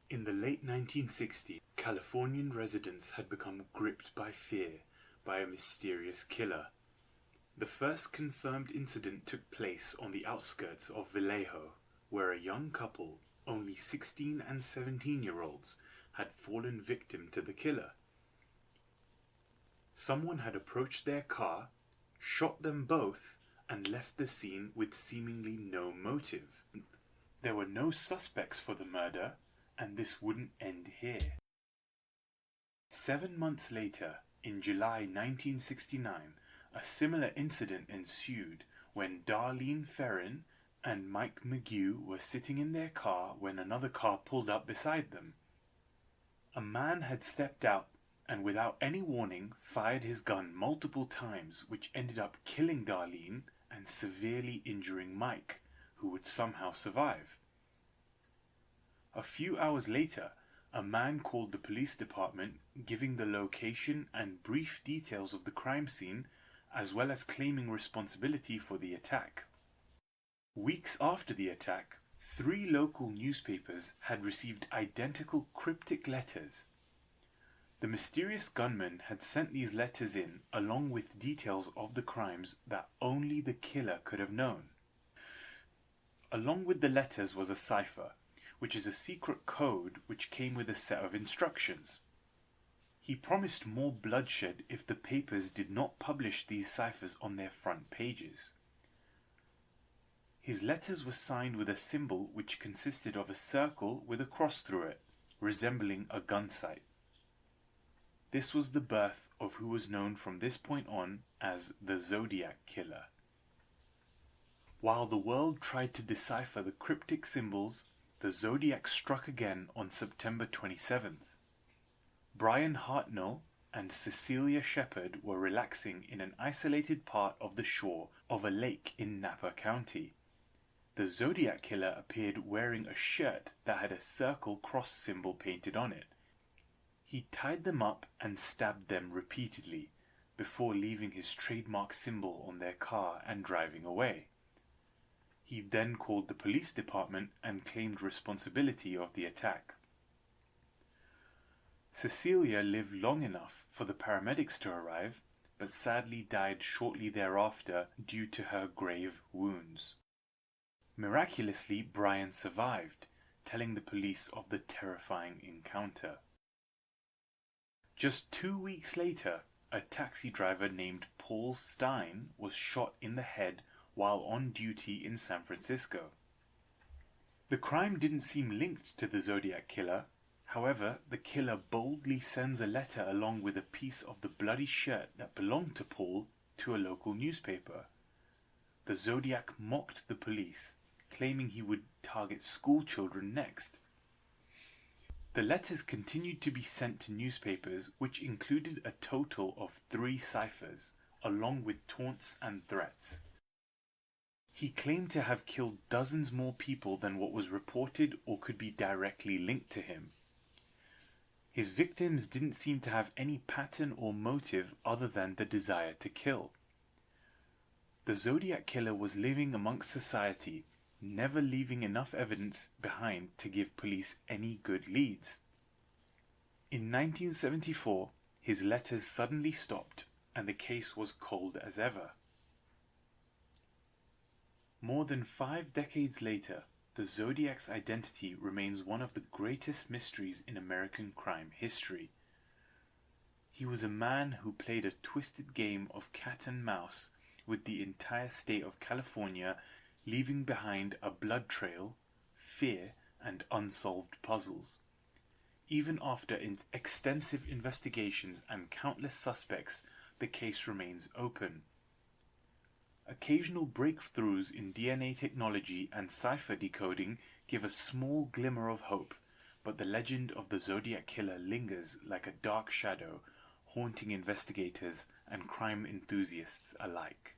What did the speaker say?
In the late 1960s, Californian residents had become gripped by fear by a mysterious killer. The first confirmed incident took place on the outskirts of Vallejo, where a young couple, only 16 and 17-year-olds, had fallen victim to the killer. Someone had approached their car, shot them both, and left the scene with seemingly no motive. There were no suspects for the murder, and this wouldn't end here. 7 months later, in July 1969, a similar incident ensued when Darlene Ferrin and Mike McGew were sitting in their car when another car pulled up beside them. A man had stepped out and without any warning fired his gun multiple times, which ended up killing Darlene and severely injuring Mike, who would somehow survive. A few hours later, a man called the police department, giving the location and brief details of the crime scene, as well as claiming responsibility for the attack. Weeks after the attack, 3 local newspapers had received identical cryptic letters. The mysterious gunman had sent these letters in along with details of the crimes that only the killer could have known. Along with the letters was a cipher, which is a secret code which came with a set of instructions. He promised more bloodshed if the papers did not publish these ciphers on their front pages. His letters were signed with a symbol which consisted of a circle with a cross through it, resembling a gun sight. This was the birth of who was known from this point on as the Zodiac Killer. While the world tried to decipher the cryptic symbols, the Zodiac struck again on September 27th. Brian Hartnell and Cecilia Shepard were relaxing in an isolated part of the shore of a lake in Napa County. The Zodiac Killer appeared wearing a shirt that had a circle cross symbol painted on it. He tied them up and stabbed them repeatedly, before leaving his trademark symbol on their car and driving away. He then called the police department and claimed responsibility of the attack. Cecilia lived long enough for the paramedics to arrive, but sadly died shortly thereafter due to her grave wounds. Miraculously, Brian survived, telling the police of the terrifying encounter. Just 2 weeks later, a taxi driver named Paul Stein was shot in the head while on duty in San Francisco. The crime didn't seem linked to the Zodiac Killer. However, the killer boldly sends a letter along with a piece of the bloody shirt that belonged to Paul to a local newspaper. The Zodiac mocked the police, claiming he would target school children next. The letters continued to be sent to newspapers, which included a total of 3 ciphers, along with taunts and threats. He claimed to have killed dozens more people than what was reported or could be directly linked to him. His victims didn't seem to have any pattern or motive other than the desire to kill. The Zodiac Killer was living amongst society, never leaving enough evidence behind to give police any good leads. In 1974, his letters suddenly stopped, and the case was cold as ever. More than 5 decades later, the Zodiac's identity remains one of the greatest mysteries in American crime history. He was a man who played a twisted game of cat and mouse with the entire state of California, leaving behind a blood trail, fear, and unsolved puzzles. Even after extensive investigations and countless suspects, the case remains open. Occasional breakthroughs in DNA technology and cipher decoding give a small glimmer of hope, but the legend of the Zodiac Killer lingers like a dark shadow, haunting investigators and crime enthusiasts alike.